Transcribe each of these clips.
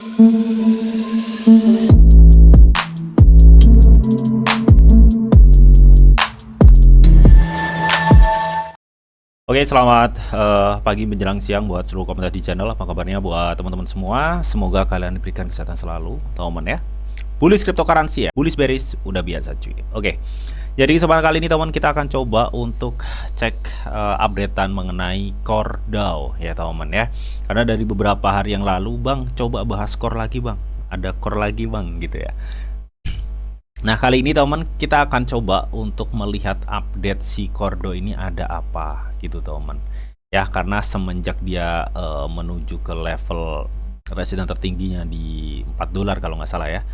Oke, selamat pagi menjelang siang buat seluruh komunitas di channel. Apa kabarnya buat teman-teman semua? Semoga kalian diberikan kesehatan selalu, teman-teman ya. Bullish cryptocurrency ya, bullish bearish udah biasa cuy. Oke, jadi kesempatan kali ini teman kita akan coba untuk cek updatean mengenai core DAO ya teman-teman ya. Karena dari beberapa hari yang lalu bang, coba bahas core lagi bang, ada core lagi bang gitu ya. Nah kali ini teman kita akan coba untuk melihat update si Cordo ini ada apa gitu teman ya, karena semenjak dia menuju ke level resisten tertingginya di $4 kalau nggak salah ya,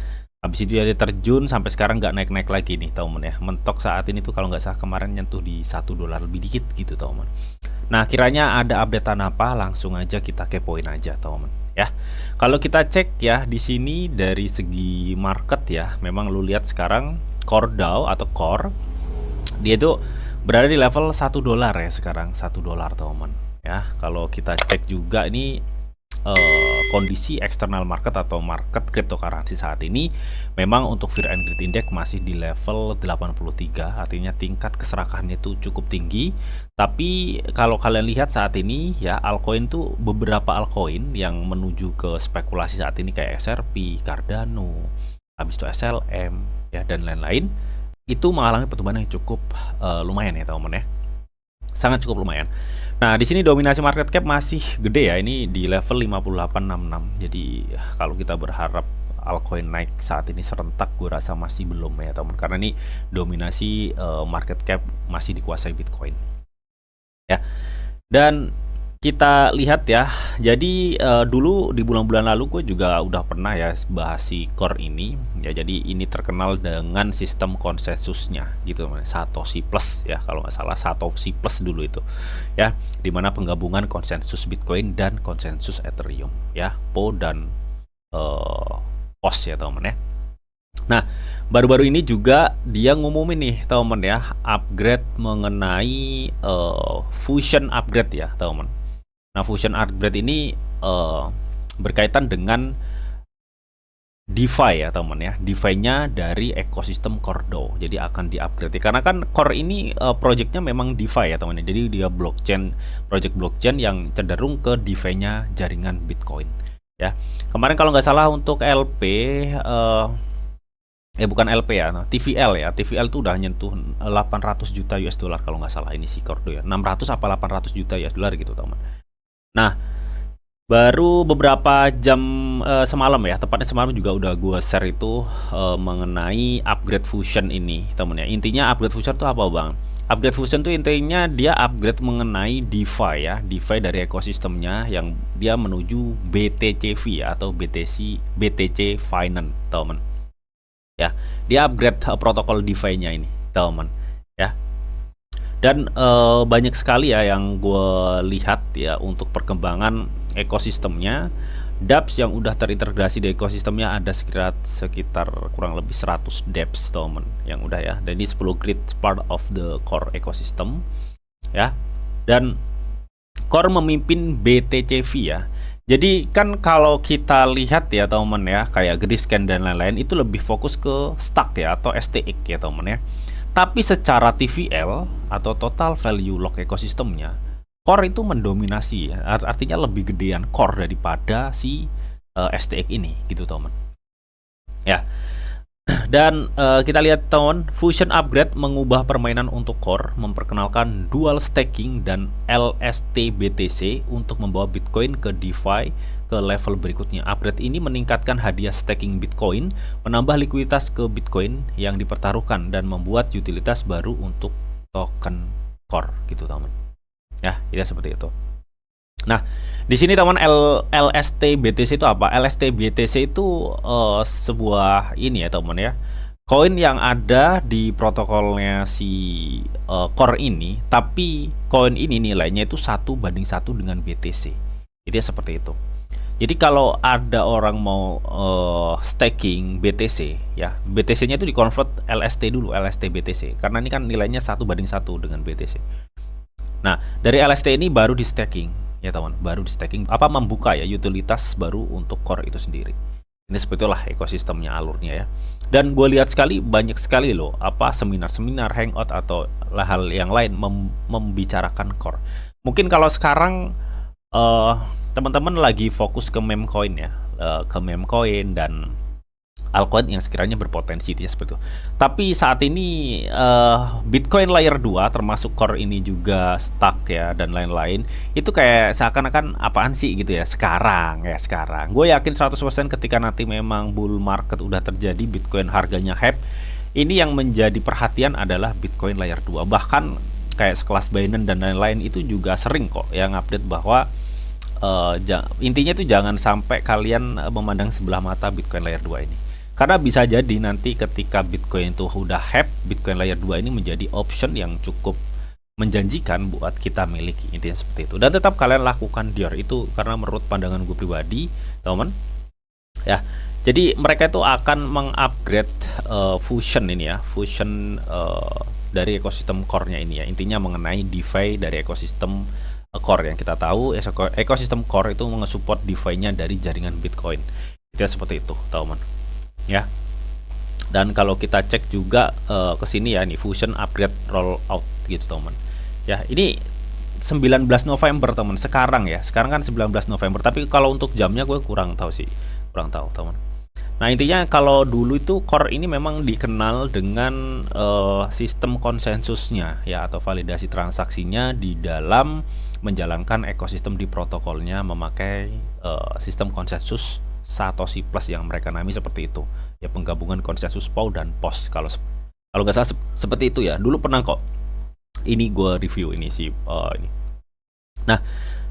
habis itu dia terjun sampai sekarang nggak naik-naik lagi nih teman ya, mentok saat ini tuh kalau nggak salah kemarin nyentuh di $1 lebih dikit gitu teman. Nah kiranya ada updatean apa, langsung aja kita kepoin aja teman ya. Kalau kita cek ya di sini dari segi market ya, memang lu lihat sekarang core DAO atau core dia itu berada di level $1 ya sekarang, $1 teman ya. Kalau kita cek juga ini kondisi eksternal market atau market cryptocurrency saat ini, memang untuk Fear and Greed Index masih di level 83, artinya tingkat keserakahannya itu cukup tinggi. Tapi kalau kalian lihat saat ini ya, altcoin tuh beberapa altcoin yang menuju ke spekulasi saat ini kayak XRP, Cardano, habis itu SLM ya dan lain-lain, itu mengalami pertumbuhan yang cukup lumayan ya teman-teman ya, sangat cukup lumayan. Nah, di sini dominasi market cap masih gede ya, ini di level 5866. Jadi kalau kita berharap altcoin naik saat ini serentak, gue rasa masih belum ya teman, karena ini dominasi market cap masih dikuasai Bitcoin. Ya. Dan kita lihat ya, jadi dulu di bulan-bulan lalu gue juga udah pernah ya bahas si core ini ya. Jadi ini terkenal dengan sistem konsensusnya gitu, Satoshi Plus ya kalau nggak salah, Satoshi Plus dulu itu ya, dimana penggabungan konsensus Bitcoin dan konsensus Ethereum ya, PO dan POS ya teman ya. Nah baru-baru ini juga dia ngumumin nih teman ya, upgrade mengenai fusion upgrade ya teman. Nah, fusion upgrade ini berkaitan dengan DeFi ya teman ya, DeFi-nya dari ekosistem core DAO. Jadi akan di-upgrade karena kan core ini projectnya memang DeFi ya teman ya. Jadi dia blockchain, project blockchain yang cenderung ke DeFi-nya jaringan Bitcoin ya. Kemarin kalau nggak salah untuk LP bukan LP ya, nah, TVL ya. TVL tuh udah nyentuh 800 juta US dollar kalau nggak salah ini si core DAO ya. 600 apa 800 juta US dollar gitu teman. Nah, baru beberapa jam semalam ya, tepatnya semalam juga udah gue share itu mengenai upgrade fusion ini temen ya. Intinya upgrade fusion itu apa bang? Upgrade fusion itu intinya dia upgrade mengenai DeFi ya, DeFi dari ekosistemnya yang dia menuju BTCV ya, atau BTC Finance temen ya. Dia upgrade protokol DeFi-nya ini temen ya. Dan banyak sekali ya yang gue lihat ya untuk perkembangan ekosistemnya. dApps yang udah terintegrasi di ekosistemnya ada sekitar kurang lebih 100 dApps teman yang udah ya. Dan ini 10 grid part of the core ekosistem ya. Dan core memimpin BTCV ya. Jadi kan kalau kita lihat ya teman ya, kayak Griscan dan lain-lain itu lebih fokus ke stack ya atau STX ya teman ya. Tapi secara TVL atau total value lock ekosistemnya, core itu mendominasi, artinya lebih gedean core daripada si STX ini gitu teman ya. Dan kita lihat teman, fusion upgrade mengubah permainan untuk core, memperkenalkan dual staking dan LST BTC untuk membawa Bitcoin ke DeFi ke level berikutnya. Upgrade ini meningkatkan hadiah staking Bitcoin, menambah likuiditas ke Bitcoin yang dipertaruhkan, dan membuat utilitas baru untuk token core gitu teman ya. Ya seperti itu. Nah di sini teman, LST BTC itu apa? LST BTC itu sebuah ini ya teman ya, koin yang ada di protokolnya si core ini, tapi koin ini nilainya itu 1:1 dengan BTC. Jadi seperti itu. Jadi kalau ada orang mau staking BTC ya, BTC-nya itu dikonvert LST dulu, LST BTC, karena ini kan nilainya 1:1 dengan BTC. Nah, dari LST ini baru di staking ya teman, baru di staking apa membuka ya utilitas baru untuk core itu sendiri. Ini sebetulnya ekosistemnya, alurnya ya. Dan gue lihat sekali banyak sekali loh apa seminar-seminar, hangout atau hal yang lain membicarakan core. Mungkin kalau sekarang teman-teman lagi fokus ke meme coin ya, ke meme coin dan altcoin yang sekiranya berpotensi ya seperti itu. Tapi saat ini Bitcoin layer 2 termasuk core ini juga stuck ya dan lain-lain. Itu kayak seakan-akan apaan sih gitu ya sekarang. Gue yakin 100% ketika nanti memang bull market udah terjadi, Bitcoin harganya hype, ini yang menjadi perhatian adalah Bitcoin layer 2. Bahkan kayak sekelas Binance dan lain-lain itu juga sering kok yang update bahwa intinya itu jangan sampai kalian memandang sebelah mata Bitcoin layer 2 ini. Karena bisa jadi nanti ketika Bitcoin itu udah hype, Bitcoin layer 2 ini menjadi option yang cukup menjanjikan buat kita miliki, intinya seperti itu. Dan tetap kalian lakukan DIOR itu karena menurut pandangan gue pribadi, teman-teman ya. Jadi mereka itu akan mengupgrade Fusion ini ya, Fusion dari ekosistem core-nya ini ya. Intinya mengenai DeFi dari ekosistem core yang kita tahu, ekosistem core itu mengesupport DeFi-nya dari jaringan Bitcoin. Itu seperti itu, teman-teman. Ya, dan kalau kita cek juga ke sini ya, ini Fusion upgrade rollout gitu teman. Ya, ini 19 November teman. Sekarang kan 19 November. Tapi kalau untuk jamnya gue kurang tahu teman. Nah intinya kalau dulu itu core ini memang dikenal dengan sistem konsensusnya ya, atau validasi transaksinya di dalam menjalankan ekosistem di protokolnya memakai sistem konsensus Satoshi Plus yang mereka namai seperti itu ya, penggabungan konsensus POW dan POS. Kalau nggak salah seperti itu ya, dulu pernah kok ini gue review ini sih ini. Nah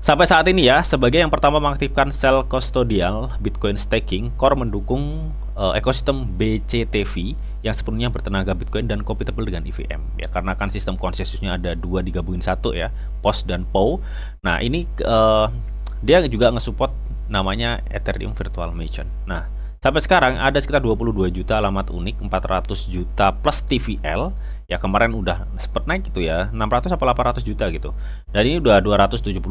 sampai saat ini ya, sebagai yang pertama mengaktifkan sel custodial Bitcoin staking, core mendukung ekosistem BCTV yang sepenuhnya bertenaga Bitcoin dan compatible dengan EVM ya, karena kan sistem konsensusnya ada dua digabungin satu ya, POS dan POW. Nah ini dia juga nge-support namanya Ethereum Virtual Machine. Nah, sampai sekarang ada sekitar 22 juta alamat unik, 400 juta plus TVL. Ya kemarin udah sempat naik gitu ya, 600 atau 800 juta gitu. Dan ini udah 270.000.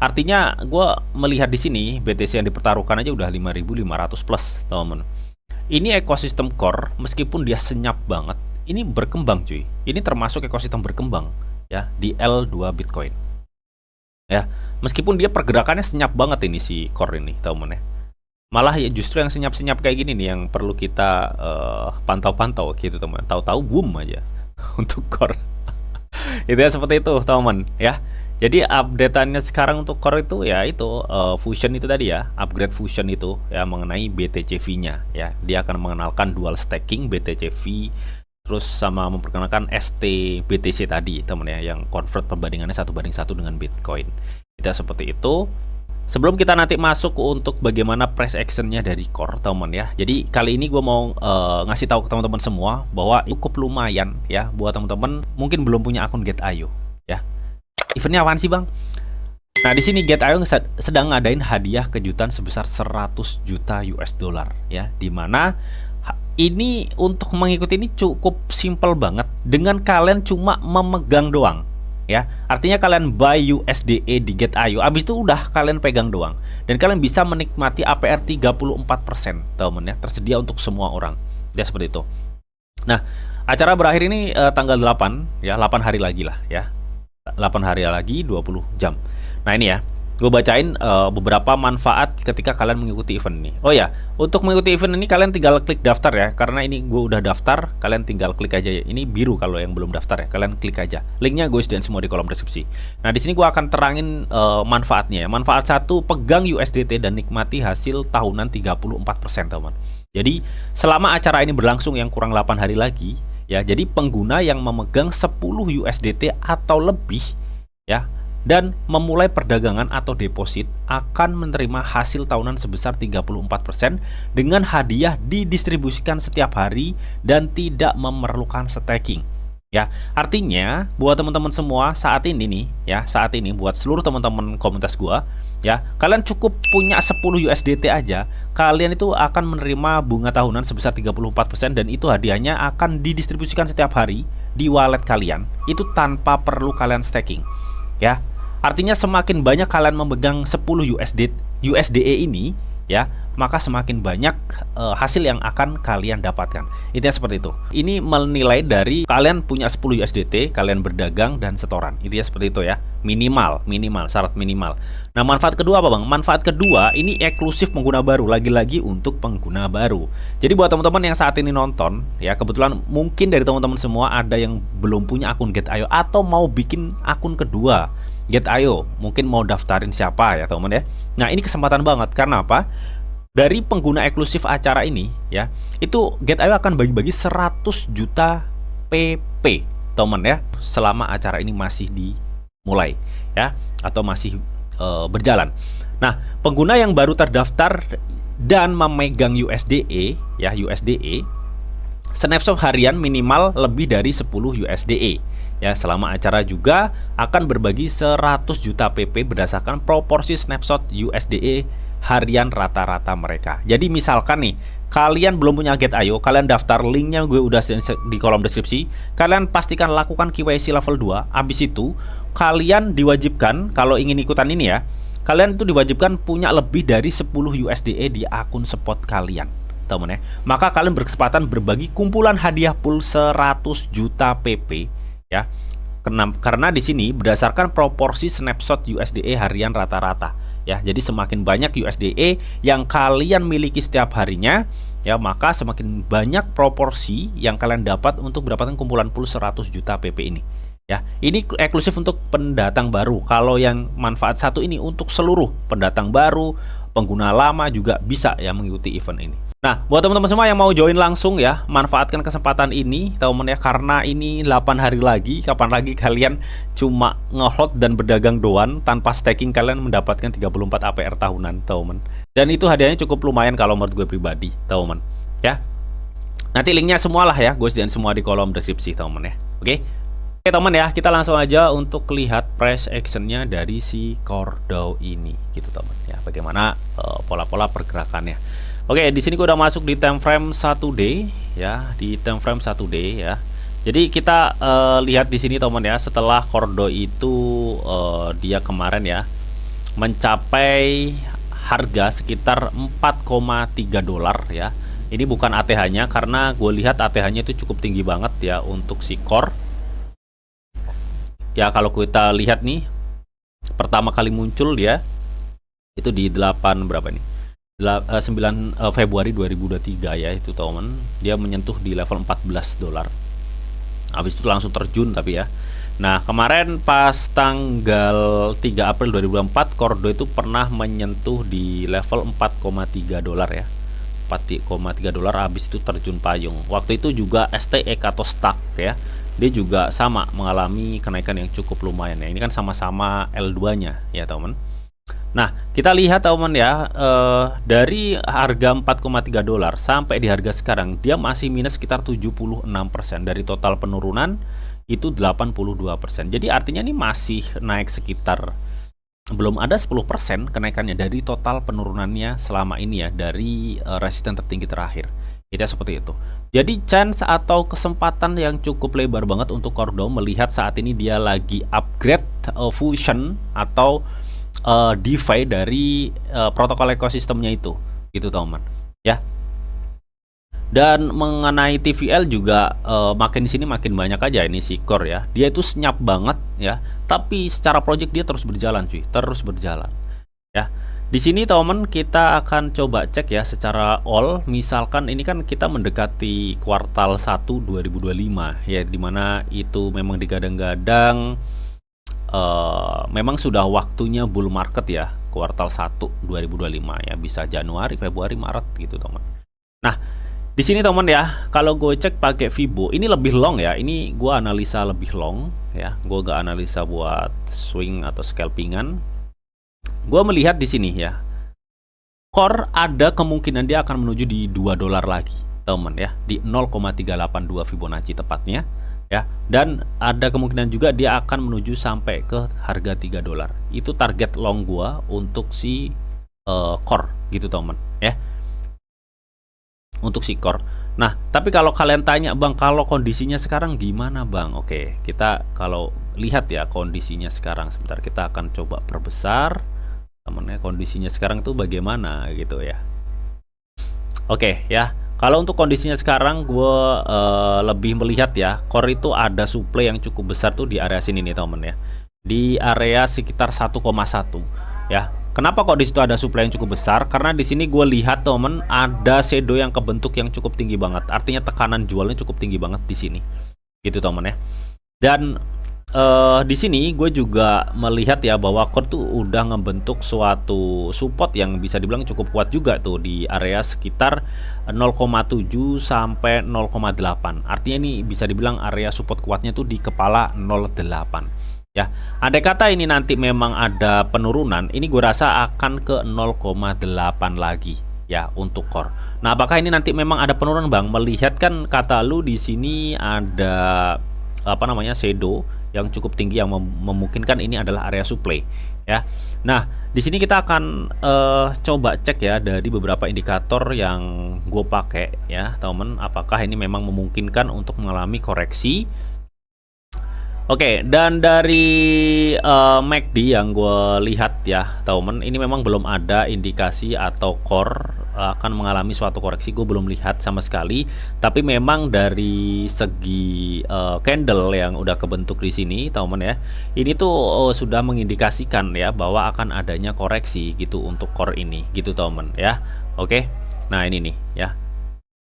Artinya gue melihat di sini BTC yang dipertaruhkan aja udah 5.500 plus, teman-teman. Ini ekosistem core meskipun dia senyap banget, ini berkembang cuy. Ini termasuk ekosistem berkembang ya di L2 Bitcoin. Ya, meskipun dia pergerakannya senyap banget ini si core ini, teman-teman ya. Malah ya justru yang senyap-senyap kayak gini nih yang perlu kita pantau-pantau gitu, teman. Tahu-tahu boom aja untuk core. Itu ya seperti itu, teman-teman ya. Jadi updateannya sekarang untuk core itu ya itu Fusion itu tadi ya, upgrade Fusion itu ya mengenai BTCV-nya ya. Dia akan mengenalkan dual staking BTCV, terus sama memperkenalkan ST BTC tadi teman ya, yang convert perbandingannya 1:1 dengan Bitcoin. Tidak seperti itu. Sebelum kita nanti masuk untuk bagaimana price actionnya dari core teman ya. Jadi kali ini gue mau ngasih tahu ke teman-teman semua bahwa cukup lumayan ya buat teman-teman mungkin belum punya akun Get.io ya. Eventnya apaan sih bang? Nah di sini Get.io sedang ngadain hadiah kejutan sebesar 100 juta US dollar ya, dimana ini untuk mengikuti ini cukup simple banget dengan kalian cuma memegang doang ya. Artinya kalian buy USDE di Get.io, abis itu udah kalian pegang doang dan kalian bisa menikmati APR 34% teman ya, tersedia untuk semua orang ya, seperti itu. Nah acara berakhir ini tanggal 8 ya, 8 hari lagi lah ya, 8 hari lagi 20 jam. Nah ini ya, gue bacain beberapa manfaat ketika kalian mengikuti event ini. Oh ya, untuk mengikuti event ini kalian tinggal klik daftar ya, karena ini gue udah daftar, kalian tinggal klik aja ya. Ini biru kalau yang belum daftar ya, kalian klik aja. Linknya gue sediain semua di kolom deskripsi. Nah di sini gue akan terangin manfaatnya ya. Manfaat 1, pegang USDT dan nikmati hasil tahunan 34% teman. Jadi selama acara ini berlangsung yang kurang 8 hari lagi ya, jadi pengguna yang memegang 10 USDT atau lebih ya dan memulai perdagangan atau deposit akan menerima hasil tahunan sebesar 34% dengan hadiah didistribusikan setiap hari dan tidak memerlukan staking. Ya, artinya buat teman-teman semua saat ini nih ya, saat ini buat seluruh teman-teman komunitas gua ya, kalian cukup punya 10 USDT aja, kalian itu akan menerima bunga tahunan sebesar 34% dan itu hadiahnya akan didistribusikan setiap hari di wallet kalian. Itu tanpa perlu kalian staking. Ya. Artinya semakin banyak kalian memegang 10 USDE ini ya, maka semakin banyak hasil yang akan kalian dapatkan. Intinya seperti itu. Ini menilai dari kalian punya 10 USDT, kalian berdagang dan setoran. Intinya seperti itu ya. Minimal, syarat minimal. Nah, manfaat kedua apa, Bang? Manfaat kedua ini eksklusif pengguna baru, lagi-lagi untuk pengguna baru. Jadi buat teman-teman yang saat ini nonton ya, kebetulan mungkin dari teman-teman semua ada yang belum punya akun Get.io atau mau bikin akun kedua Get.io, mungkin mau daftarin siapa ya, teman-teman ya. Nah, ini kesempatan banget karena apa? Dari pengguna eksklusif acara ini ya, itu Get.io akan bagi-bagi 100 juta PP, teman ya, selama acara ini masih dimulai ya, atau masih berjalan. Nah, pengguna yang baru terdaftar dan memegang USDE ya, USDE snapshot harian minimal lebih dari 10 USDE ya, selama acara juga akan berbagi 100 juta PP berdasarkan proporsi snapshot USDE harian rata-rata mereka. Jadi misalkan nih, kalian belum punya Get.io, kalian daftar, linknya gue udah di kolom deskripsi. Kalian pastikan lakukan KYC level 2. Habis itu kalian diwajibkan, kalau ingin ikutan ini ya, kalian itu diwajibkan punya lebih dari 10 USDE di akun spot kalian, temen ya. Maka kalian berkesempatan berbagi kumpulan hadiah pool 100 juta PP ya. Karena di sini berdasarkan proporsi snapshot USDE harian rata-rata ya. Jadi semakin banyak USDE yang kalian miliki setiap harinya ya, maka semakin banyak proporsi yang kalian dapat untuk mendapatkan kumpulan pool 100 juta PP ini ya. Ini eksklusif untuk pendatang baru. Kalau yang manfaat satu ini untuk seluruh pendatang baru, pengguna lama juga bisa ya mengikuti event ini. Nah, buat teman-teman semua yang mau join langsung ya, manfaatkan kesempatan ini teman-teman ya, karena ini 8 hari lagi. Kapan lagi kalian cuma ngehold dan berdagang doang tanpa staking, kalian mendapatkan 34 APR tahunan, teman. Dan itu hadiahnya cukup lumayan kalau menurut gue pribadi, teman ya. Nanti linknya semualah ya, gue sediain semua di kolom deskripsi, teman ya. Oke, teman ya, kita langsung aja untuk lihat price actionnya dari si Cordo ini, gitu teman ya. Bagaimana pola-pola pergerakannya. Oke, di sini gue udah masuk di time frame 1 day ya, di time frame 1 day ya. Jadi kita lihat di sini teman ya, setelah Cordo itu dia kemarin ya mencapai harga sekitar 4,3 dolar ya. Ini bukan ATH-nya, karena gue lihat ATH-nya itu cukup tinggi banget ya untuk si Core. Ya, kalau kita lihat nih, pertama kali muncul dia itu di 8 berapa nih? 9 Februari 2023 ya, itu teman. Dia menyentuh di level 14 dolar. Habis itu langsung terjun tapi ya. Nah, kemarin pas tanggal 3 April 2024 Cordo itu pernah menyentuh di level 4,3 dolar ya. 4,3 dolar, habis itu terjun payung. Waktu itu juga STX atau stuck ya. Dia juga sama mengalami kenaikan yang cukup lumayan ya. Ini kan sama-sama L2-nya ya, teman. Nah, kita lihat teman ya, dari harga 4,3 dolar sampai di harga sekarang dia masih minus sekitar 76%. Dari total penurunan itu 82%. Jadi artinya ini masih naik sekitar, belum ada 10% kenaikannya dari total penurunannya selama ini ya, dari resisten tertinggi terakhir. Itu seperti itu. Jadi chance atau kesempatan yang cukup lebar banget untuk Cordo, melihat saat ini dia lagi upgrade fusion atau DeFi dari protokol ekosistemnya itu, gitu teman ya. Dan mengenai TVL juga makin di sini makin banyak aja ini si Core ya. Dia itu senyap banget ya, tapi secara project dia terus berjalan cuy, terus berjalan ya. Di sini teman kita akan coba cek ya secara all. Misalkan ini kan kita mendekati kuartal 1 2025 ya, dimana itu memang digadang-gadang memang sudah waktunya bull market ya, kuartal 1 2025 ya, bisa Januari, Februari, Maret gitu teman. Nah, di sini teman ya, kalau gue cek pakai Fibo, ini lebih long ya. Ini gue analisa lebih long ya. Gue gak analisa buat swing atau scalpingan. Gue melihat di sini ya, Core ada kemungkinan dia akan menuju di 2 dolar lagi, teman ya, di 0,382 Fibonacci tepatnya. Ya, dan ada kemungkinan juga dia akan menuju sampai ke harga 3 dolar. Itu target long gua untuk si Core gitu teman ya. Untuk si Core. Nah, tapi kalau kalian tanya, Bang, kalau kondisinya sekarang gimana, Bang? Oke, kita kalau lihat ya kondisinya sekarang, sebentar kita akan coba perbesar. Temennya kondisinya sekarang tuh bagaimana gitu ya. Oke ya, kalau untuk kondisinya sekarang gue lebih melihat ya, core itu ada supply yang cukup besar tuh di area sini nih temen ya, di area sekitar 1,1 ya. Kenapa kok di situ ada supply yang cukup besar? Karena di sini gue lihat temen ada shadow yang kebentuk yang cukup tinggi banget, artinya tekanan jualnya cukup tinggi banget di sini, gitu temen ya. Dan di sini gue juga melihat ya bahwa core tuh udah ngebentuk suatu support yang bisa dibilang cukup kuat juga tuh di area sekitar 0,7 sampai 0,8. Artinya ini bisa dibilang area support kuatnya tuh di kepala 0,8 ya. Andai kata ini nanti memang ada penurunan, ini gue rasa akan ke 0,8 lagi ya untuk core. Nah, apakah ini nanti memang ada penurunan, Bang? Melihat kan kata lu di sini ada apa namanya shadow yang cukup tinggi yang memungkinkan ini adalah area supply ya. Nah, di sini kita akan coba cek ya dari beberapa indikator yang gue pakai ya, teman. Apakah ini memang memungkinkan untuk mengalami koreksi? Oke, dan dari MACD yang gue lihat ya, teman, ini memang belum ada indikasi atau core akan mengalami suatu koreksi. Gue belum lihat sama sekali. Tapi memang dari segi candle yang udah kebentuk di sini, teman ya, ini tuh sudah mengindikasikan ya bahwa akan adanya koreksi gitu untuk core ini, gitu teman ya. Oke, nah ini nih ya.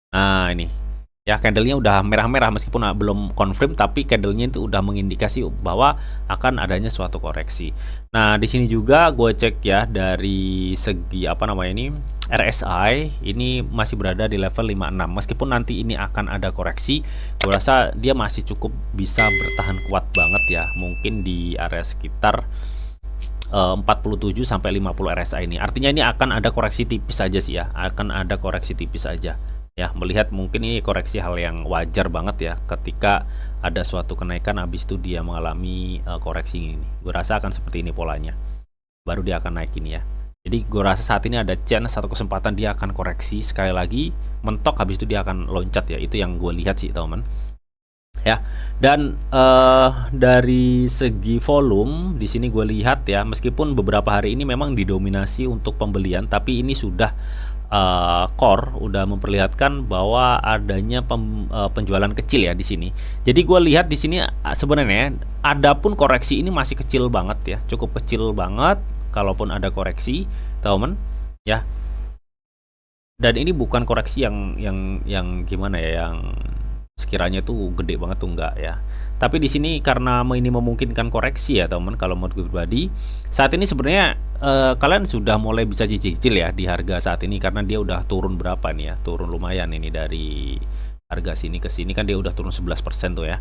Nah ini. Ya, candlenya udah merah-merah meskipun belum confirm, tapi candlenya itu udah mengindikasi bahwa akan adanya suatu koreksi. Nah, di sini juga gue cek ya dari segi apa namanya ini RSI ini masih berada di level 56. Meskipun nanti ini akan ada koreksi, gue rasa dia masih cukup bisa bertahan kuat banget ya. Mungkin di area sekitar 47 sampai 50 RSI ini. Artinya ini akan ada koreksi tipis aja sih ya. Akan ada koreksi tipis aja. Ya, melihat mungkin ini koreksi hal yang wajar banget ya ketika ada suatu kenaikan habis itu dia mengalami koreksi ini. Gue rasa akan seperti ini polanya. Baru dia akan naik ini ya. Jadi gue rasa saat ini ada chance satu kesempatan dia akan koreksi sekali lagi, mentok habis itu dia akan loncat ya. Itu yang gue lihat sih, teman. Ya, dan dari segi volume di sini gue lihat ya, meskipun beberapa hari ini memang didominasi untuk pembelian, tapi ini sudah core udah memperlihatkan bahwa adanya penjualan kecil ya di sini. Jadi gue lihat di sini sebenarnya adapun koreksi ini masih kecil banget ya, cukup kecil banget kalaupun ada koreksi, teman ya. Dan ini bukan koreksi yang gimana ya, yang sekiranya tuh gede banget tuh enggak ya. Tapi di sini karena ini memungkinkan koreksi ya teman, kalau menurut gue pribadi saat ini sebenarnya kalian sudah mulai bisa cicil ya di harga saat ini, karena dia udah turun berapa nih ya, turun lumayan ini dari harga sini ke sini kan dia udah turun 11% tuh ya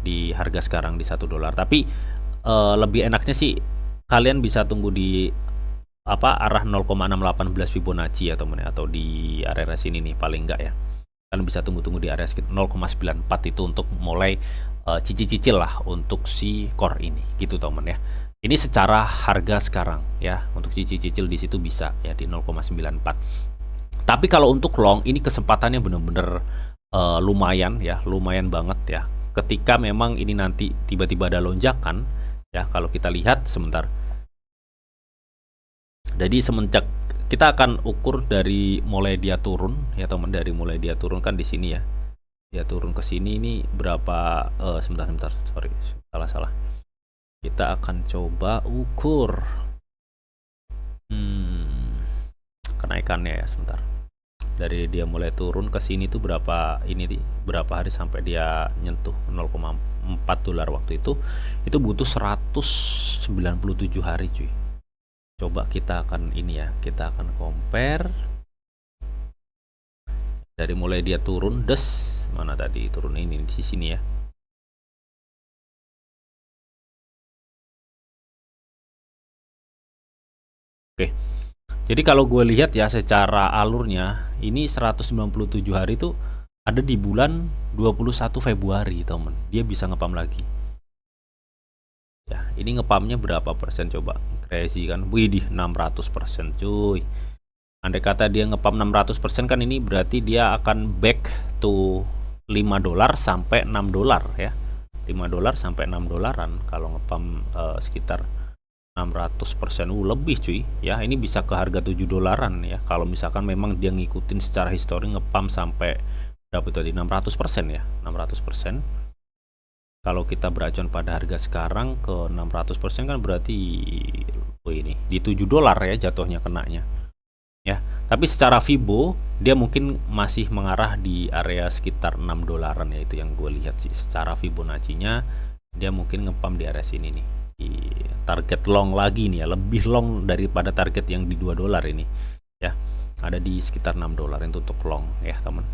di harga sekarang di $1. Tapi lebih enaknya sih kalian bisa tunggu di apa arah 0,618 Fibonacci ya teman ya, atau di area sini nih paling enggak ya. Kalian bisa tunggu-tunggu di area sekitar 0,94 itu untuk mulai cicil-cicil lah untuk si core ini gitu teman ya. Ini secara harga sekarang ya, untuk cicil-cicil di situ bisa ya di 0,94. Tapi kalau untuk long ini kesempatannya bener-bener lumayan ya, lumayan banget ya. Ketika memang ini nanti tiba-tiba ada lonjakan ya, kalau kita lihat sebentar. Jadi semenjak kita akan ukur dari mulai dia turun ya teman, dari mulai dia turun kan di sini ya. Dia turun ke sini ini berapa sebentar sorry salah kita akan coba ukur kenaikannya ya sebentar, dari dia mulai turun ke sini tuh berapa ini berapa hari sampai dia nyentuh $0,4 waktu itu butuh 197 hari cuy. Coba kita akan ini ya, kita akan compare dari mulai dia turun mana tadi turun ini di sini ya. Oke. Jadi kalau gue lihat ya secara alurnya ini 197 hari itu ada di bulan 21 Februari temen. Dia bisa ngepam lagi. Ya, ini ngepamnya berapa persen coba? Crazy kan? Wih, 600% cuy. Andai kata dia ngepump 600% kan ini berarti dia akan back to 5 dolar sampai 6 dolar ya. 5 dolar sampai 6 dolaran kalau ngepump sekitar 600%. Lebih cuy ya. Ini bisa ke harga 7 dolaran ya. Kalau misalkan memang dia ngikutin secara histori ngepump sampai berapa tadi 600% ya. 600%. Kalau kita beracuan pada harga sekarang ke 600% kan berarti ini di 7 dolar ya jatuhnya kenanya. Ya, tapi secara Fibo dia mungkin masih mengarah di area sekitar 6 dolaran ya, itu yang gue lihat sih. Secara Fibonacci-nya dia mungkin ngepump di area sini nih. Di target long lagi nih ya, lebih long daripada target yang di 2 dolar ini. Ya, ada di sekitar 6 dolar itu untuk long ya, teman.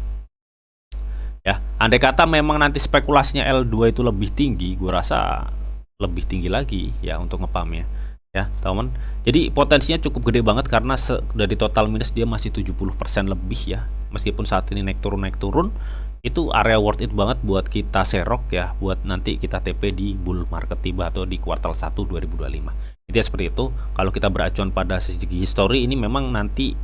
Ya, andai kata memang nanti spekulasinya L2 itu lebih tinggi, gue rasa lebih tinggi lagi ya untuk ngepumpnya. Ya teman, jadi potensinya cukup gede banget karena dari total minus dia masih 70% lebih ya. Meskipun saat ini naik turun itu area worth it banget buat kita serok ya, buat nanti kita TP di bull market tiba atau di kuartal 1 2025. Itu ya seperti itu. Kalau kita beracuan pada segi histori ini memang nanti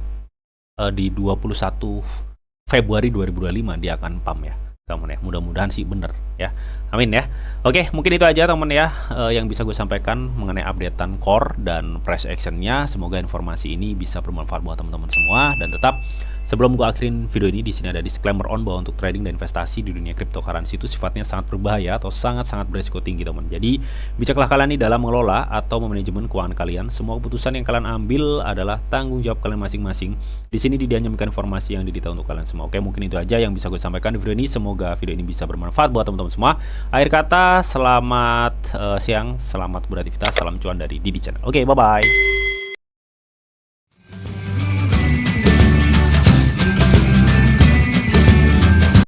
di 21 Februari 2025 dia akan pump ya. Teman ya, mudah-mudahan sih bener ya, amin ya. Oke, mungkin itu aja teman ya yang bisa gue sampaikan mengenai updatean core dan price actionnya. Semoga informasi ini bisa bermanfaat buat teman-teman semua, dan tetap sebelum gue akhirin video ini, di sini ada disclaimer on bahwa untuk trading dan investasi di dunia cryptocurrency itu sifatnya sangat berbahaya atau sangat-sangat beresiko tinggi teman. Jadi bijaklah kalian nih dalam mengelola atau memanajemen keuangan kalian. Semua keputusan yang kalian ambil adalah tanggung jawab kalian masing-masing. Di sini dianjurkan informasi yang didita untuk kalian semua. Oke, mungkin itu aja yang bisa gue sampaikan di video ini. Semoga video ini bisa bermanfaat buat teman-teman semua. Akhir kata, selamat siang, selamat beraktivitas, salam cuan dari Didi Channel. Oke, bye-bye.